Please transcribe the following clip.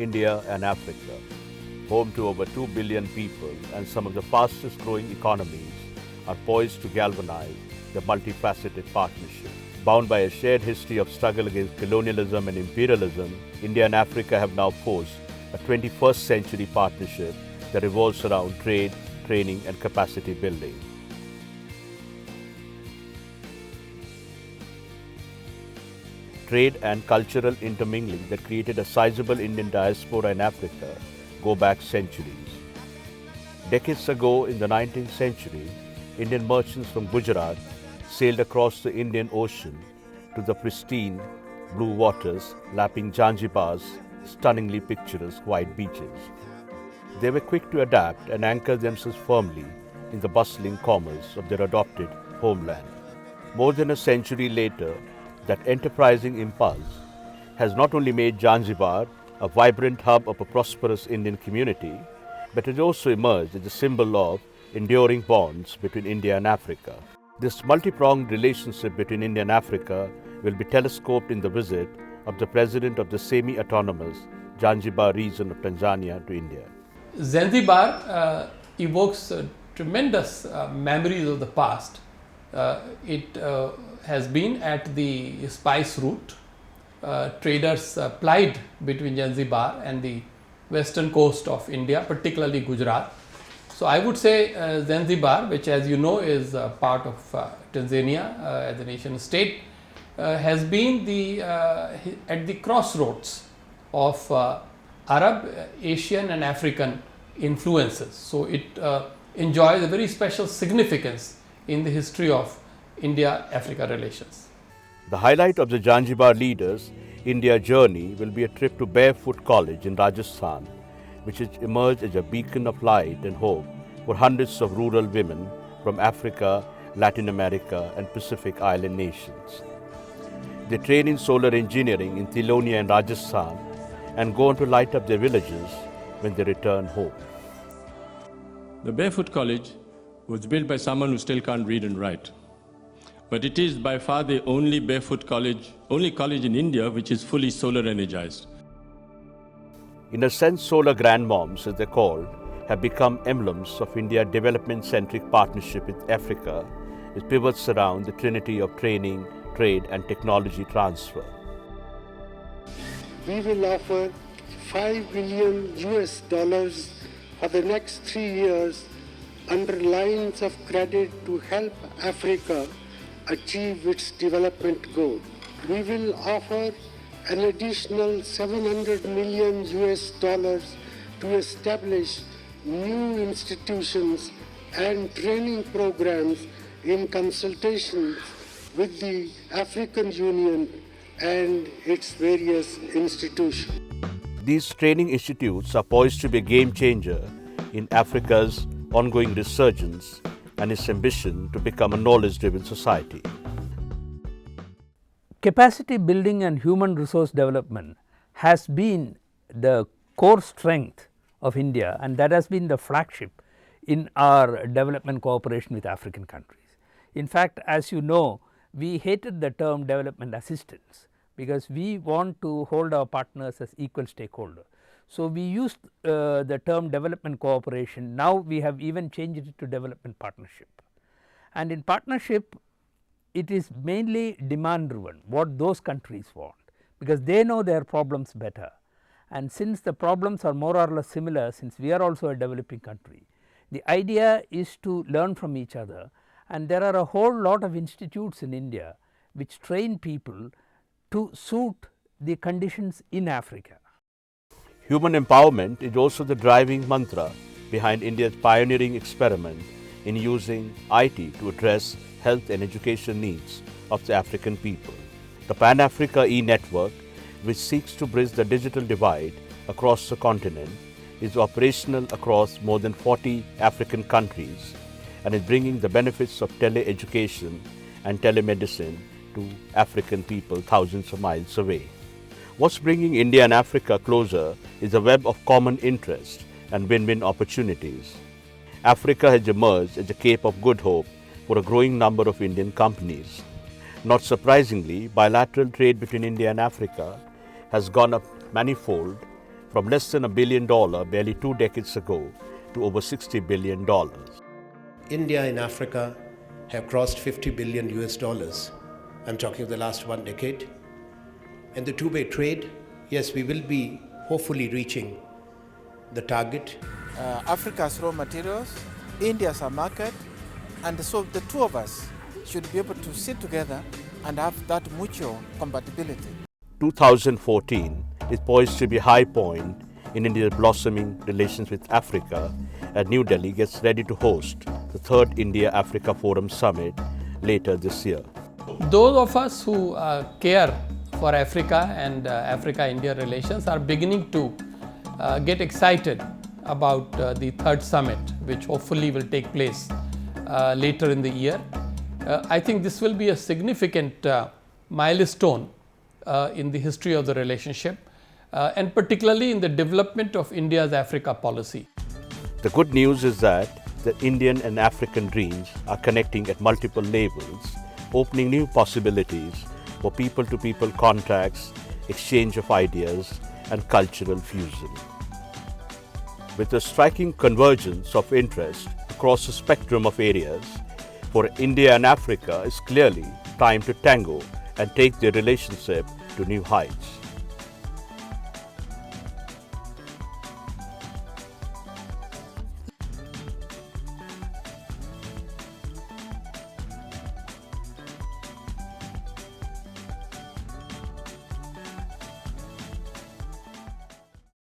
India and Africa, home to over 2 billion people and some of the fastest growing economies, are poised to galvanize the multifaceted partnership. Bound by a shared history of struggle against colonialism and imperialism, India and Africa have now forged a 21st century partnership that revolves around trade, training and capacity building. Trade and cultural intermingling that created a sizable Indian diaspora in Africa go back centuries. Decades ago, in the 19th century, Indian merchants from Gujarat sailed across the Indian Ocean to the pristine blue waters lapping Zanzibar's stunningly picturesque white beaches. They were quick to adapt and anchor themselves firmly in the bustling commerce of their adopted homeland. More than a century later, that enterprising impulse has not only made Zanzibar a vibrant hub of a prosperous Indian community, but it also emerged as a symbol of enduring bonds between India and Africa. This multi-pronged relationship between India and Africa will be telescoped in the visit of the president of the semi-autonomous Zanzibar region of Tanzania to India. Zanzibar evokes tremendous memories of the past. It has been at the spice route. Traders plied between Zanzibar and the western coast of India, particularly Gujarat. So I would say Zanzibar, which as you know is part of Tanzania as a nation state, has been at the crossroads of Arab, Asian and African influences. So it enjoys a very special significance in the history of India-Africa relations. The highlight of the Zanzibar leaders' India journey will be a trip to Barefoot College in Rajasthan, which has emerged as a beacon of light and hope for hundreds of rural women from Africa, Latin America and Pacific Island nations. They train in solar engineering in Thilonia and Rajasthan and go on to light up their villages when they return home. The Barefoot College was built by someone who still can't read and write. But it is by far the only barefoot college, only college in India which is fully solar energized. In a sense, solar grandmoms, as they're called, have become emblems of India's development-centric partnership with Africa, which pivots around the trinity of training, trade and technology transfer. We will offer $5 billion for the next 3 years under lines of credit to help Africa achieve its development goal. We will offer an additional $700 million to establish new institutions and training programs in consultation with the African Union and its various institutions. These training institutes are poised to be a game changer in Africa's ongoing resurgence and its ambition to become a knowledge-driven society. Capacity building and human resource development has been the core strength of India, and that has been the flagship in our development cooperation with African countries. In fact, as you know, we hated the term development assistance because we want to hold our partners as equal stakeholders. So, we used the term development cooperation. Now, we have even changed it to development partnership, and in partnership it is mainly demand driven, what those countries want, because they know their problems better, and since the problems are more or less similar, since we are also a developing country, the idea is to learn from each other, and there are a whole lot of institutes in India which train people to suit the conditions in Africa. Human empowerment is also the driving mantra behind India's pioneering experiment in using IT to address health and education needs of the African people. The Pan-Africa e-network, which seeks to bridge the digital divide across the continent, is operational across more than 40 African countries and is bringing the benefits of tele-education and telemedicine to African people thousands of miles away. What's bringing India and Africa closer is a web of common interest and win-win opportunities. Africa has emerged as a Cape of Good Hope for a growing number of Indian companies. Not surprisingly, bilateral trade between India and Africa has gone up manifold from less than $1 billion barely 2 decades ago to over $60 billion. India and Africa have crossed 50 billion US dollars. I'm talking of the last 1 decade. And the two-way trade, yes, we will be hopefully reaching the target. Africa's raw materials, India's a market, and so the two of us should be able to sit together and have that mutual compatibility. 2014 is poised to be a high point in India's blossoming relations with Africa as New Delhi gets ready to host the 3rd India-Africa Forum Summit later this year. Those of us who care for Africa and Africa-India relations are beginning to get excited about the 3rd summit, which hopefully will take place later in the year. I think this will be a significant milestone in the history of the relationship and particularly in the development of India's Africa policy. The good news is that the Indian and African dreams are connecting at multiple levels, opening new possibilities for people-to-people contacts, exchange of ideas, and cultural fusion. With a striking convergence of interest across a spectrum of areas, for India and Africa, it's clearly time to tango and take their relationship to new heights.